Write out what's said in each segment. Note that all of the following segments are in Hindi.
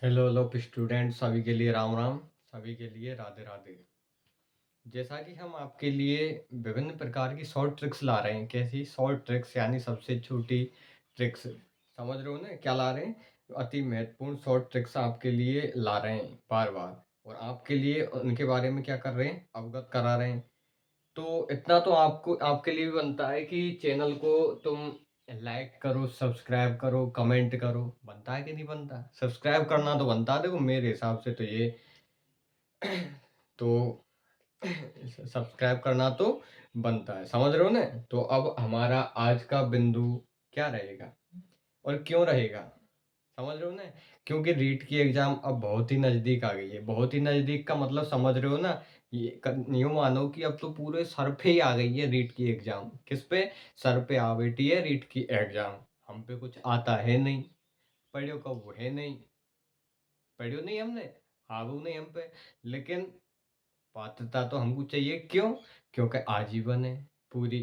हेलो हेलो स्टूडेंट, सभी के लिए राम राम, सभी के लिए राधे राधे। जैसा कि हम आपके लिए विभिन्न प्रकार की शॉर्ट ट्रिक्स ला रहे हैं। कैसी शॉर्ट ट्रिक्स? यानी सबसे छोटी ट्रिक्स। समझ रहे हो ना क्या ला रहे हैं? अति महत्वपूर्ण शॉर्ट ट्रिक्स आपके लिए ला रहे हैं बार बार, और आपके लिए उनके बारे में क्या कर रहे हैं, अवगत करा रहे हैं। तो इतना तो आपको आपके लिए भी बनता है कि चैनल को तुम लाइक करो, सब्सक्राइब करो, कमेंट करो। बनता है कि नहीं बनता? सब्सक्राइब करना तो बनता है। देखो मेरे हिसाब से तो ये तो सब्सक्राइब करना तो बनता है। समझ रहे हो ना? तो अब हमारा आज का बिंदु क्या रहेगा और क्यों रहेगा? समझ रहे हो ना? क्योंकि रीट की एग्जाम अब बहुत ही नज़दीक आ गई है। बहुत ही नज़दीक का मतलब समझ रहे हो ना? यूँ मानो कि अब तो पूरे सर पे ही आ गई है रीट की एग्जाम। किस पे? सर पे आ बैठी है रीट की एग्जाम। हम पे कुछ आता है नहीं, पढ़ियो कब है नहीं, पढ़ियो नहीं हमने, हावू नहीं हम पे। लेकिन पात्रता तो हमको चाहिए। क्यों? क्योंकि आजीवन है पूरी।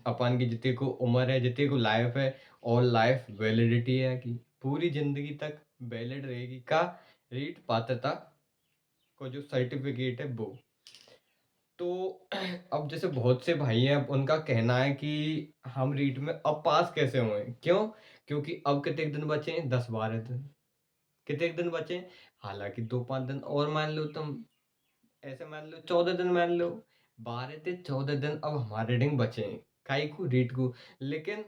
अपन की जितने को उम्र है, जितने को लाइफ है, और लाइफ वैलिडिटी है कि पूरी जिंदगी तक वैलिड रहेगी का रीट पात्रता को जो सर्टिफिकेट है वो। तो अब जैसे बहुत से भाई हैं, अब उनका कहना है कि हम रीट में अब पास कैसे हुए? क्यों? क्योंकि अब कितने दिन बचे हैं? 10-12 दिन। कितने दिन बचे हैं? हालांकि 2-5 दिन और मान लो तुम, ऐसे मान लो 14 दिन मान लो। 12 से 14 दिन अब हमारे रीडिंग बचे हैं काई को, रीट को। लेकिन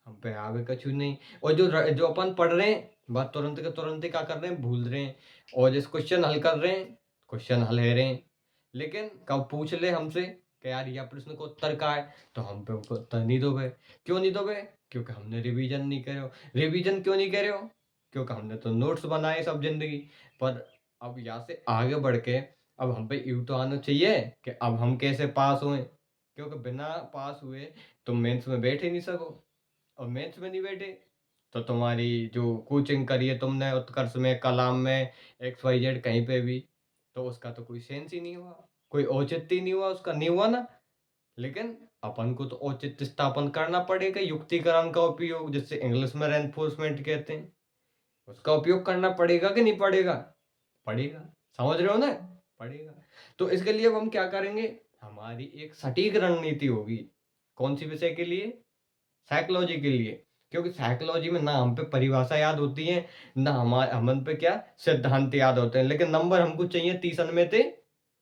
हम पे आगे कछु नहीं। और जो अपन पढ़ रहे हैं, बात तुरंत के तुरंत ही क्या कर रहे हैं, भूल रहे हैं। और जिस क्वेश्चन हल कर रहे हैं, क्वेश्चन हल है रहे हैं। लेकिन कब पूछ ले हमसे कि यार यह प्रश्न का उत्तर का है, तो हम पे उसको उत्तर नहीं दोगे। क्यों नहीं दोगे? क्योंकि हमने रिवीजन नहीं करे हो। रिवीजन क्यों नहीं करे हो? क्योंकि हमने तो नोट्स बनाए सब जिंदगी। पर अब यहाँ से आगे बढ़ के अब हम पे यूँ तो आना चाहिए कि अब हम कैसे पास हुए। क्योंकि बिना पास हुए तुम मेंस में बैठ ही नहीं सको। और मेंस में नहीं बैठे तो तुम्हारी जो कोचिंग करी है तुमने उत्कर्ष में, कलाम में, एक्स वाई जेड कहीं पे भी, तो उसका तो कोई सेंस ही नहीं हुआ, कोई औचित्य ही नहीं हुआ, उसका नहीं हुआ ना। लेकिन अपन को तो औचित्य स्थापन करना पड़ेगा, युक्तिकरण का उपयोग, जिससे इंग्लिश में रेनफोर्समेंट कहते हैं, उसका उपयोग करना पड़ेगा कि नहीं पड़ेगा? पड़ेगा। समझ रहे हो ना? पड़ेगा। तो इसके लिए अब हम क्या करेंगे? हमारी एक सटीक रणनीति होगी। कौन सी विषय के लिए? साइकोलॉजी के लिए। क्योंकि साइकोलॉजी में ना हम पे परिभाषा याद होती है, ना हमारे हमन पे क्या सिद्धांत याद होते हैं। लेकिन नंबर हमको चाहिए 30 में थे,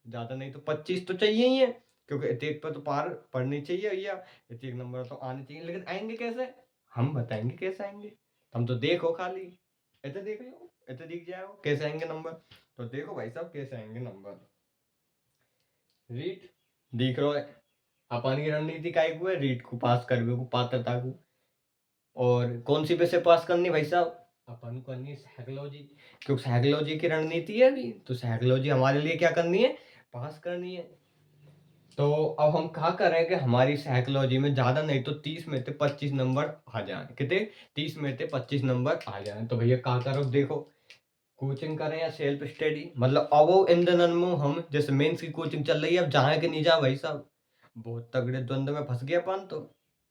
ज्यादा नहीं तो 25 तो चाहिए ही है। क्योंकि इतने पर तो पार पढ़नी चाहिए भैया, इतने नंबर तो आने चाहिए। लेकिन आएंगे कैसे? हम बताएंगे कैसे आएंगे। हम तो देखो खाली, इतने देख लो, इतने दिख जाओ कैसे आएंगे नंबर। तो देखो भाई साहब कैसे आएंगे नंबर। रीट दिख रहा है। अपन की रणनीति काय को है? रीट को पास करवे को, पात्रता को। और कौन सी विषय पास करनी भाई साहब? अपन को करनी है साइकोलॉजी। क्योंकि साइकोलॉजी की रणनीति है अभी, तो साइकोलॉजी हमारे लिए क्या करनी है? पास करनी है। तो अब हम क्या करें कि हमारी साइकोलॉजी में ज्यादा नहीं तो 30 में से 25 नंबर आ जाए। कितने? 30 में से 25 नंबर आ जाए। तो भैया क्या करो, देखो कोचिंग करें या सेल्फ स्टडी। मतलब अब इन दिनों में हम जैसे मेंस की कोचिंग चल रही है, अब जहाँ के नहीं जा भाई साहब, बहुत तगड़े द्वंद्व में फंस गया अपन तो।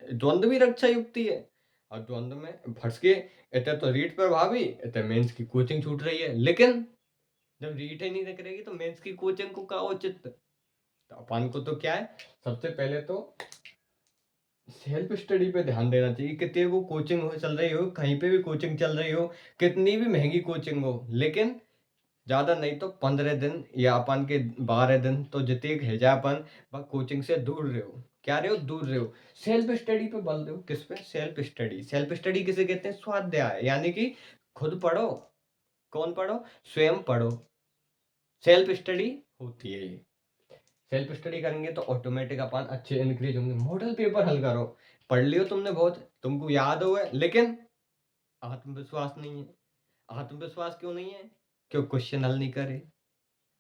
द्वंद्व भी रक्षा युक्ति है, और द्वंद्व में फंस के इतने तो रीट पर भाभी, इतने मेंस की कोचिंग छूट रही है। लेकिन जब रीट ही नहीं दिख रहेगी तो मेंस की कोचिंग को का औचित्य? तो अपन को तो क्या है, सबसे पहले तो सेल्फ स्टडी पे ध्यान देना चाहिए। कितने को कोचिंग हो चल रही हो, कहीं पे भी कोचिंग चल रही हो, कितनी भी महंगी कोचिंग हो, लेकिन ज़्यादा नहीं तो 15 दिन या अपन के 12 दिन तो जितने है जा अपन बस कोचिंग से दूर रहो। क्या रहे हो? दूर रहो। सेल्फ स्टडी पे बल दो। किस पे? Self study. सेल्फ स्टडी किसे कहते हैं? स्वाध्याय। यानी कि खुद पढ़ो। कौन पढ़ो? स्वयं पढ़ो। सेल्फ स्टडी होती है ये। सेल्फ स्टडी करेंगे तो ऑटोमेटिक अपन अच्छे इंक्रीज होंगे। मॉडल पेपर हल करो। पढ़ लियो तुमने बहुत, तुमको याद हो गए, लेकिन आत्मविश्वास नहीं है। आत्मविश्वास क्यों नहीं है? क्यों? क्वेश्चन हल नहीं करे।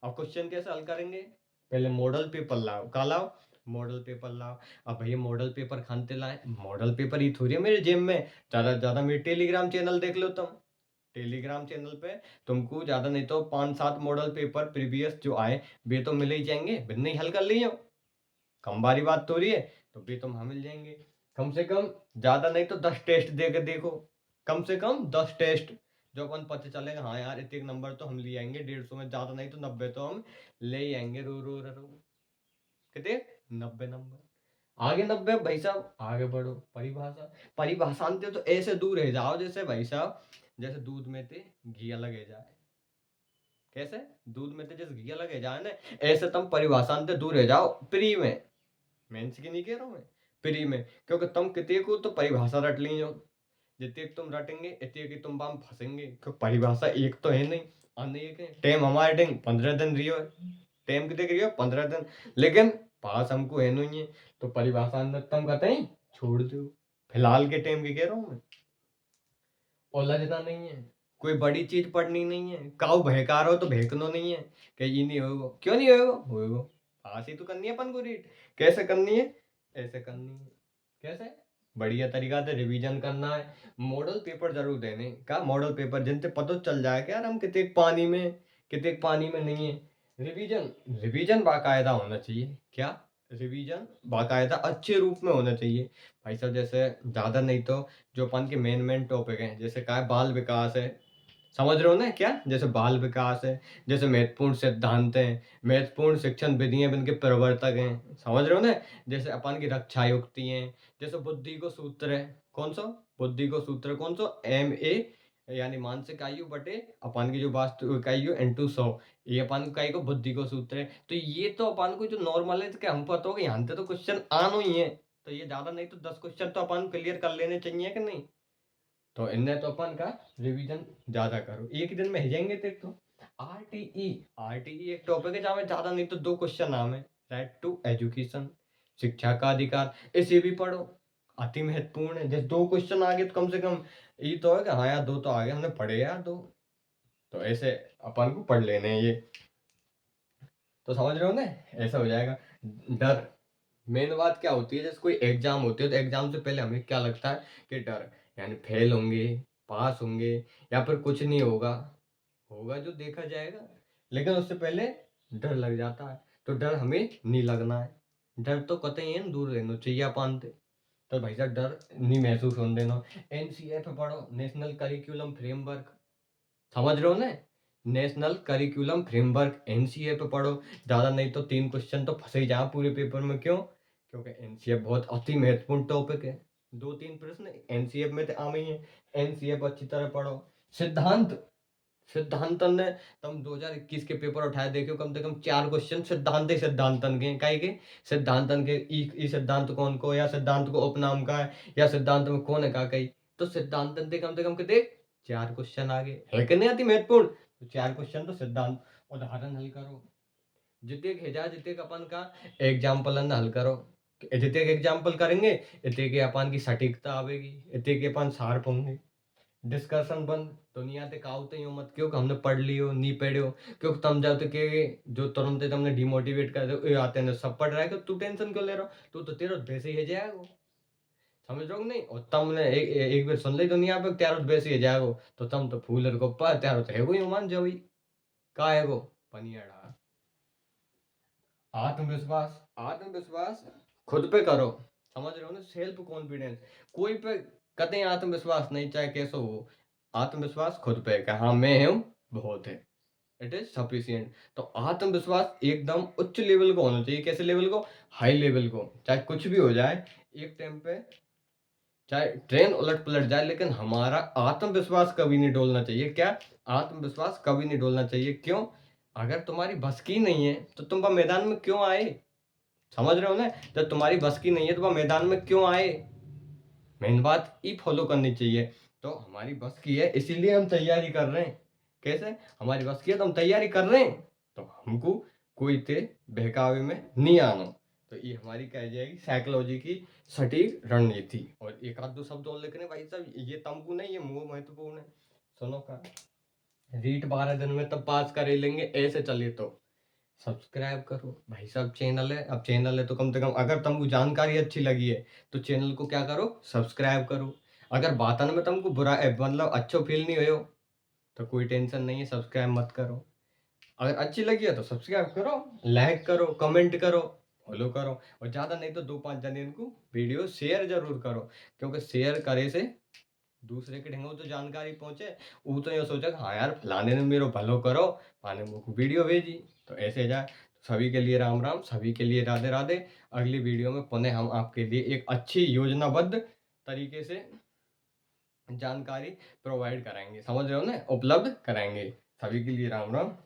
अब क्वेश्चन कैसे हल करेंगे? पहले मॉडल पेपर लाओ। का लाओ? मॉडल पेपर लाओ। अब भैया मॉडल पेपर खानते लाए, मॉडल पेपर ही थोड़ी है मेरे जेब में। ज़्यादा से ज़्यादा मेरे टेलीग्राम चैनल देख लो तुम। टेलीग्राम चैनल पे तुमको ज़्यादा नहीं तो 5-7 मॉडल पेपर प्रीवियस जो आए वे तो मिल ही जाएंगे। बिन नहीं हल कर लियो, कम बारी बात तो रही है, तो वे तो वहाँ मिल जाएंगे। कम से कम ज़्यादा नहीं तो 10 टेस्ट दे के देखो। कम से कम 10 टेस्ट। जो अपन पता चलेगा हाँ यार इतने नंबर तो हम ले आएंगे 150 में, ज्यादा नहीं तो 90 तो हम ले ही आएंगे। रो रो रो रो कितने 90 नंबर। आगे 90 भाई साहब आगे बढ़ो। परिभाषा परिभाषांत तो ऐसे दूर रह जाओ जैसे भाई साहब जैसे दूध में थे घी लगे जाए। कैसे दूध में थे जैसे घी लगे जाए ना, ऐसे तुम परिभाषांत दूर रह जाओ प्री में। मेंस की नहीं कह रहा हूँ मैं, प्री में। क्योंकि तुम कितने को तो परिभाषा रट ली हो, जितने तुम रटेंगे इतने की तुम बाम फंसेंगे, क्योंकि परिभाषा एक तो है नहीं, अनेक है। टेम हमारे टेम 15 दिन रियो है, टेम कितने करियो 15 दिन, लेकिन पास हमको है नहीं है। तो परिभाषा अंदर तुम कहते हैं छोड़ दो। फिलहाल के टेम की कह रहा हूँ मैं, उलझना नहीं है, कोई बड़ी चीज पढ़नी नहीं है। काऊ बहकार हो तो बहकनो नहीं है कि ये नहीं होगा, क्यों नहीं होगा, होगा। पास ही तो करनी है अपन को रीड। कैसे करनी है, ऐसे करनी है। कैसे बढ़िया तरीका से रिवीजन करना है। मॉडल पेपर जरूर देने का, मॉडल पेपर जिनसे पता चल जाए कि यार हम कितने पानी में कितने पानी में नहीं है। रिवीजन रिवीजन बाकायदा होना चाहिए। क्या रिवीजन बाकायदा अच्छे रूप में होना चाहिए भाई साहब। जैसे ज़्यादा नहीं तो जो अपन के मेन टॉपिक हैं, जैसे क्या है बाल विकास है, समझ रहे हो ना क्या, जैसे बाल विकास है, जैसे महत्वपूर्ण सिद्धांत हैं, महत्वपूर्ण शिक्षण विधियां इनके प्रवर्तक हैं, समझ रहे हो ना। जैसे अपन की रक्षा युक्ति हैं, जैसे बुद्धि को सूत्र है, कौन सा बुद्धि को सूत्र, कौन सा MA यानी मानसिक आयु बटे अपन की जो वास्तविक आयु इंटू 100, ये अपन का को बुद्धि को सूत्र है। तो ये तो अपन को जो नॉर्मल है कि हम पता होगा यहाँ से तो क्वेश्चन आनो ही है, तो ये ज्यादा नहीं तो 10 क्वेश्चन तो अपन क्लियर कर लेने चाहिए कि नहीं। तो इनने तो अपन का रिवीजन ज्यादा करो, एक दिन में हो जाएंगे तेरे तो। आरटीई एक टॉपिक है जहाँ में ज्यादा नहीं तो 2 क्वेश्चन नाम है। राइट टू एजुकेशन, शिक्षा का अधिकार, इसे भी पढ़ो, अति महत्वपूर्ण है। जैसे 2 क्वेश्चन आ गए तो कम से कम ये तो है कि हाँ यार 2 तो आ गए, हमने पढ़े यार 2, तो ऐसे अपन को पढ़ लेने हैं ये। तो समझ रहे हो ना, ऐसा हो जाएगा। डर मेन बात क्या होती है, जैसे कोई एग्जाम होती है तो एग्जाम से पहले हमें क्या लगता है कि डर, यानी फेल होंगे, पास होंगे, या फिर कुछ नहीं होगा, होगा जो देखा जाएगा। लेकिन उससे पहले डर लग जाता है, तो डर हमें नहीं लगना है। डर तो कतई है दूर रहना चाहिए अपन से। तो भाई साहब डर नहीं महसूस होने देना। NCF पढ़ो, नेशनल करिकुलम फ्रेमवर्क, समझ रहे हो ना, नेशनल करिकुलम फ्रेमवर्क NCF पे पढ़ो। ज़्यादा नहीं तो 3 क्वेश्चन तो फंसे ही जा पूरे पेपर में। क्यों, क्योंकि NCF बहुत अति महत्वपूर्ण टॉपिक है। 2-3 प्रश्न NCF में तो आम ही है। NCF अच्छी तरह पढ़ो। सिद्धांत सिद्धांतन ने तुम 2021 के पेपर उठाए देखो, कम से कम 4 क्वेश्चन सिद्धांतन के काहे के, सिद्धांतन के ई सिद्धांत कौन को, या सिद्धांत को उपनाम का है, या सिद्धांत में कौन है का कही। तो सिद्धांतन से कम से कम कितने 4 क्वेश्चन आगे है कि नहीं, अति महत्वपूर्ण। तो 4 क्वेश्चन तो सिद्धांत, उदाहरण हल करो। जितने भेजा जितने अपन का एग्जाम्पल हल करो। जितने एग्जाम्पल करेंगे इतने के अपन की सटीकता आवेगी, इतने के अपन शार्प होंगे। डिस्कशन बंद, दुनिया ते काउते ही मत क्यों हमने पढ़ लियो नहीं पढ़ियो, क्योंकि तुम जाते के जो तुरंत ही तुमने डिमोटिवेट कर दो, ये आते हैं सब पढ़ रहा है कि तू टेंशन क्यों ले रहा हो, तू तो तेरा वैसे ही है जाएगा। समझ रहे हो कि नहीं, और तुमने एक बार सुन ली दुनिया पे त्यारो वैसे ही है जाएगा, तो तुम तो फूलर को पा त्यारो तो है वो ही मान जाओ, का है वो पनियाड़ा। आत्मविश्वास आत्मविश्वास खुद पे करो, समझ रहे हो ना, सेल्फ कॉन्फिडेंस। कोई पे कतई आत्मविश्वास नहीं, चाहे कैसे हो, आत्मविश्वास खुद पे कि हाँ मैं हूँ बहुत है, इट इज सफिशियंट। तो आत्मविश्वास एकदम उच्च लेवल का होना चाहिए। कैसे लेवल को, हाई लेवल को। चाहे कुछ भी हो जाए एक टाइम पे, चाहे ट्रेन उलट पलट जाए, लेकिन हमारा आत्मविश्वास कभी नहीं डोलना चाहिए। क्या, आत्मविश्वास कभी नहीं डोलना चाहिए। क्यों, अगर तुम्हारी बस की नहीं है तो तुम वह मैदान में क्यों आए। समझ रहे हो ना, जब तुम्हारी बस की नहीं है तो वह मैदान में क्यों आए। मेन बात ये फॉलो करनी चाहिए। तो हमारी बस की है इसीलिए हम तैयारी कर रहे हैं। कैसे, हमारी बस की है तो हम तैयारी कर रहे हैं, तो हमको कोई ते बहकावे में नहीं आना। तो ये हमारी कह जाएगी साइकोलॉजी की सटीक रणनीति। और एक आध दो शब्द और लिखने भाई साहब, ये तमकू नहीं, ये मुंह महत्वपूर्ण है। सुनो का, रीट 12 दिन में तब पास कर ही लेंगे, ऐसे चलिए तो सब्सक्राइब करो भाई साहब। चैनल है, अब चैनल है तो कम से कम अगर तुमको जानकारी अच्छी लगी है तो चैनल को क्या करो, सब्सक्राइब करो। अगर बातन में तुमको बुरा मतलब अच्छो फील नहीं हो तो कोई टेंशन नहीं है, सब्सक्राइब मत करो। अगर अच्छी लगी है तो सब्सक्राइब करो, लाइक करो, कमेंट करो, फॉलो करो। और ज़्यादा नहीं तो 2-5 जने इनको वीडियो शेयर जरूर करो, क्योंकि शेयर करे से दूसरे के ढंगो तो जानकारी पहुंचे, वो तो ये सोचा कि हाँ यार फलाने ने मेरो भलो करो, माने मुझको वीडियो भेजी, तो ऐसे जाए। सभी के लिए राम राम, सभी के लिए राधे राधे। अगली वीडियो में पुनः हम आपके लिए एक अच्छी योजनाबद्ध तरीके से जानकारी प्रोवाइड कराएंगे, समझ रहे हो ना, उपलब्ध कराएंगे। सभी के लिए राम राम।